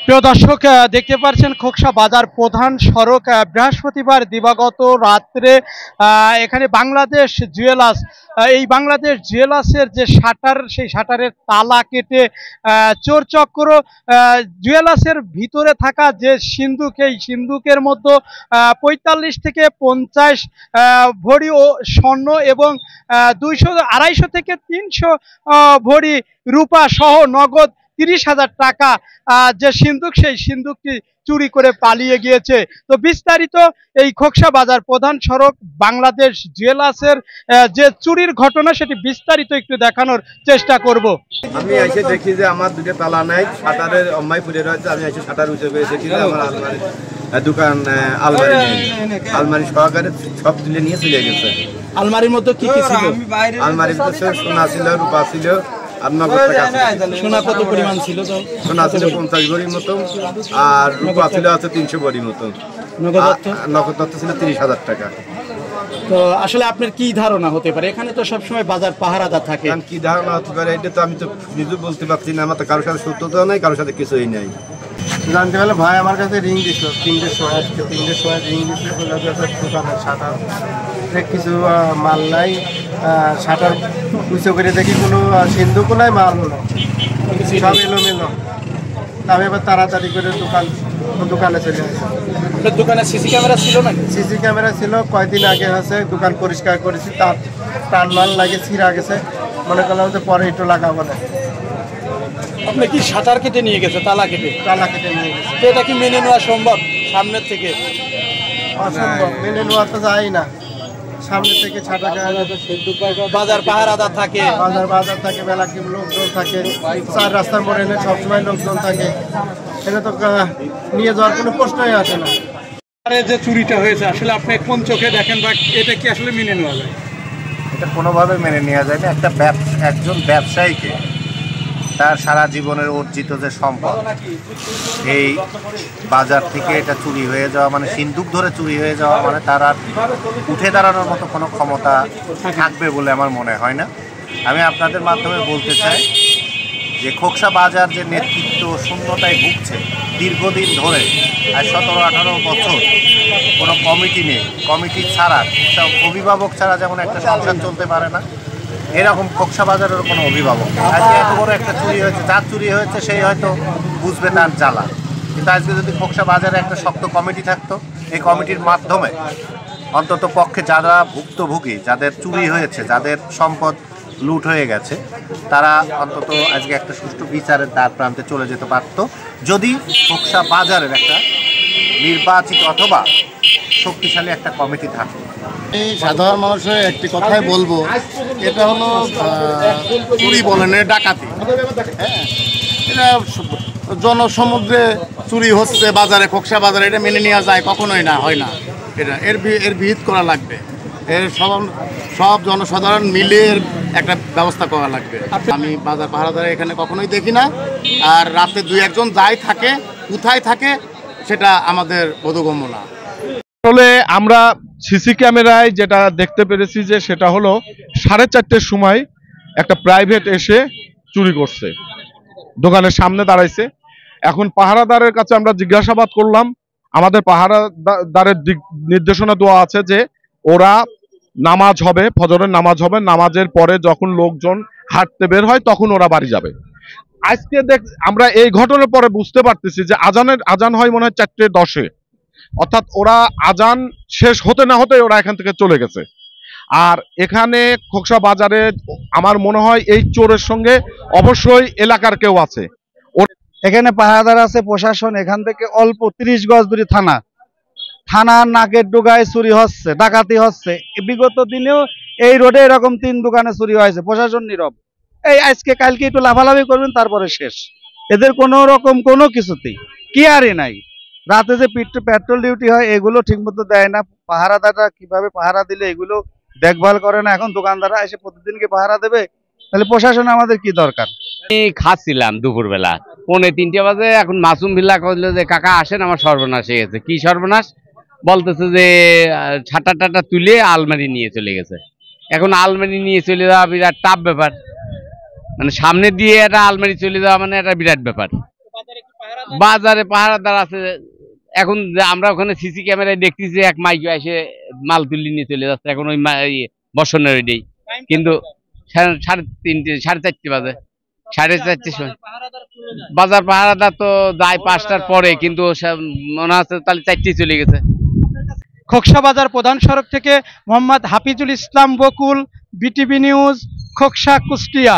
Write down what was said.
প্রিয় দর্শক, দেখতে পাচ্ছেন খোকসা বাজার প্রধান সড়ক। বৃহস্পতিবার দিবাগত রাত্রে এখানে বাংলাদেশ জুয়েলার্স, এই বাংলাদেশ জুয়েলার্সের যে শাটার, সেই শাটারের তালা কেটে চোর চক্র জুয়েলার্সের ভিতরে থাকা যে সিন্দুক, এই সিন্দুকের মধ্যে ৪৫ থেকে ৫০ ভরি ও স্বর্ণ এবং ২৫০ থেকে ৩০০ ভরি রূপা সহ নগদ ৩০,০০০ টাকা যে সিন্দুক, সেই সিন্দুকটি চুরি করে পালিয়ে গিয়েছে। তো বিস্তারিত এই খোকসা বাজার প্রধান সড়ক বাংলাদেশ জুয়েলার্সের যে চুরির ঘটনা, সেটি বিস্তারিত একটু দেখানোর চেষ্টা করব। আমি এসে দেখি যে আমার দুটো তালা নাই, শাটারের অম্মাই পুড়ে রয়েছে। আমি এসে শাটার উঠে এসেছি, আমার আলমারি দোকান আলমারি সহকারে সব তুলে নিয়ে চলে গেছে। আলমারির মধ্যে কি কি ছিল? আলমারির ভিতরে সোনা ছিল, রূপা ছিল, আর নগদ টাকা ছিল। সোনা কত পরিমাণ ছিল? সোনা ছিল ৫০ ভরির মতো, আর রূপা ছিল ৩০০ ভরির মতো, নগদ তথ্য ছিল ৩০,০০০ টাকা। তো আসলে আপনার কি ধারণা হতে পারে? এখানে তো সবসময় বাজার পাহারাদার থাকে, কি ধারণা হতে পারে এটা তো আমি তো নিজে বলতে পারছি না। আমার তো কারোর সাথে সত্যতাও নাই, কারোর সাথে কিছুই নাই। জানতে পারলে ভাই আমার কাছে রিং দিছিল, ৩টের সময় রিং দিছিল, দোকানের শাটার কিছু মাল নাই, শাটার উঁচু করে দেখি কোনো সিন্ধুকও নাই, মাল সব এলোমেলো। আমি এবার তাড়াতাড়ি করে দোকানে চলে আসি। দোকানে সিসি ক্যামেরা ছিল না? সিসি ক্যামেরা ছিল, কয়েকদিন আগে আছে দোকান পরিষ্কার করেছি, তার টান মাল লাগে ছিঁড়া গেছে, মনে করলাম যে পরে একটু লাগাবো না। আপনি কি শাটার কেটে নিয়ে গেছে? তালা কেটে নিয়ে গেছে। তো এটা কি মেনে নেওয়া সম্ভব? সামনের থেকে অসম্ভব, মেনে নেওয়া তো যায় না। সামনে থেকে বাজার পাহারাদার থাকে, বাজার থাকে, বেলা কি লোকজন থাকে, চার রাস্তার মোড়ে সবসময় লোকজন থাকে, এটা তো নিয়ে যাওয়ার কোনো প্রশ্নই আসে না। যে চুরিটা হয়েছে আসলে আপনি কোন চোখে দেখেন, বা এটা কি আসলে মেনে নেওয়া যায়? এটা কোনোভাবে মেনে নেওয়া যায় না। একজন ব্যবসায়ীকে তার সারা জীবনের অর্জিত যে সম্পদ, এই বাজার থেকে এটা চুরি হয়ে যাওয়া মানে, সিন্দুক ধরে চুরি হয়ে যাওয়া মানে, তার আর উঠে দাঁড়ানোর মতো কোনো ক্ষমতা থাকবে বলে আমার মনে হয় না। আমি আপনাদের মাধ্যমে বলতে চাই যে খোকসা বাজার যে নেতৃত্ব শূন্যতায় ভুগছে দীর্ঘদিন ধরে, আর 17-18 বছর কোনো কমিটি নেই। কমিটি ছাড়া, অভিভাবক ছাড়া যেমন একটা সংসার চলতে পারে না, এরকম খোকসা বাজারের কোনো অভিভাবক। আজকে এত বড় একটা চুরি হয়েছে, যার চুরি হয়েছে সেই হয়তো বুঝবে তার জ্বালা, কিন্তু আজকে যদি খোকসা বাজারে একটা শক্ত কমিটি থাকতো, এই কমিটির মাধ্যমে অন্তত পক্ষে যারা ভুক্তভোগী, যাদের চুরি হয়েছে, যাদের সম্পদ লুট হয়ে গেছে, তারা অন্তত আজকে একটা সুষ্ঠু বিচারের দ্বার প্রান্তে চলে যেতে পারত, যদি খোকসা বাজারের একটা নির্বাচিত অথবা শক্তিশালী একটা কমিটি থাকতো। এই সাধারণ মানুষের একটি কথাই বলবো, এটা হলো চুরি বলেন, ডাকাতি। হ্যাঁ, এটা জনসমুদ্রে চুরি হচ্ছে বাজারে, খোকসা বাজারে, এটা মেনে নেওয়া যায় কখনোই না, হয় না। এটা এর বিহিত করা লাগবে, এর সব জনসাধারণ মিলে একটা ব্যবস্থা করা লাগবে। আমি বাজার পাহারাদারে এখানে কখনোই দেখি না, আর রাতে 2-1 জন যাই থাকে, কোথায় থাকে সেটা আমাদের বোধগম্য না। আসলে আমরা সিসি ক্যামেরায় যেটা দেখতে পেরেছি যে সেটা হলো 4:30-র সময় একটা প্রাইভেট এসে চুরি করছে, দোকানের সামনে দাঁড়াইছে। এখন পাহারাদারের কাছে আমরা জিজ্ঞাসাবাদ করলাম, আমাদের পাহারাদারের নির্দেশনা দেওয়া আছে যে ওরা নামাজ হবে, ফজরের নামাজ হবে, নামাজের পরে যখন লোকজন হাঁটতে বের হয় তখন ওরা বাড়ি যাবে। আজকে আমরা এই ঘটনার পরে বুঝতে পারতেছি যে আজান হয় মনে হয় 4:10-এ, অর্থাৎ ওরা আজান শেষ হতে না হতে ওরা এখান থেকে চলে গেছে। আর এখানে খোকসা বাজারে আমার মনে হয় এই চোরের সঙ্গে অবশ্যই এলাকার কেউ আছে। এখানে পাহারাদার আছে, প্রশাসন। এখান থেকে অল্প 30 গজ দূরে থানার নাকের ডোগায় চুরি হচ্ছে, ডাকাতি হচ্ছে। বিগত দিনেও এই রোডে এরকম 3 দোকানে চুরি হয়েছে, প্রশাসন নীরব। এই আজকে কালকে একটু লাফালাফি করবেন, তারপরে শেষ। এদের কোনো রকম কোনো কিছুতেই কেয়ারই নাই। রাতে যে পেট্রোল ডিউটি হয় এগুলো ঠিক মতো দেয় না, পাহারাদাররা কিভাবে পাহারা দিলে এগুলো দেখভাল করে না। এখন দোকানদাররা এসে প্রতিদিনকে পাহারা দেবে, তাহলে প্রশাসন আমাদের কি দরকার? আমি খাচ্ছিলাম দুপুরবেলা 2:45 বাজে, এখন মাসুম বিল্লাহ কইলো যে কাকা আসেন, আমার সর্বনাশ হয়ে গেছে। কি সর্বনাশ? বলতেছে যে ছাটা টাটা তুলে আলমারি নিয়ে চলে গেছে। এখন আলমারি নিয়ে চলে যাওয়া বিরাট টাফ ব্যাপার, মানে সামনে দিয়ে একটা আলমারি চলে যাওয়া মানে একটা বিরাট ব্যাপার। বাজারে পাহারাদার আছে। এখন যে আমরা ওখানে সিসি ক্যামেরায় দেখতেছি এক মাইকে এসে মাল তুলি নিয়ে চলে যাচ্ছে, এখন ওই বসনের ওইটাই। কিন্তু সাড়ে 4:30 বাজে, 4:30 সময় বাজার পাহারাদার তো যায় 5টার পরে, কিন্তু মনে হচ্ছে তাহলে 4টায় চলে গেছে। খোকসা বাজার প্রধান সড়ক থেকে মোহাম্মদ হাফিজুল ইসলাম বকুল, বিটিভি নিউজ, খোকসা, কুষ্টিয়া।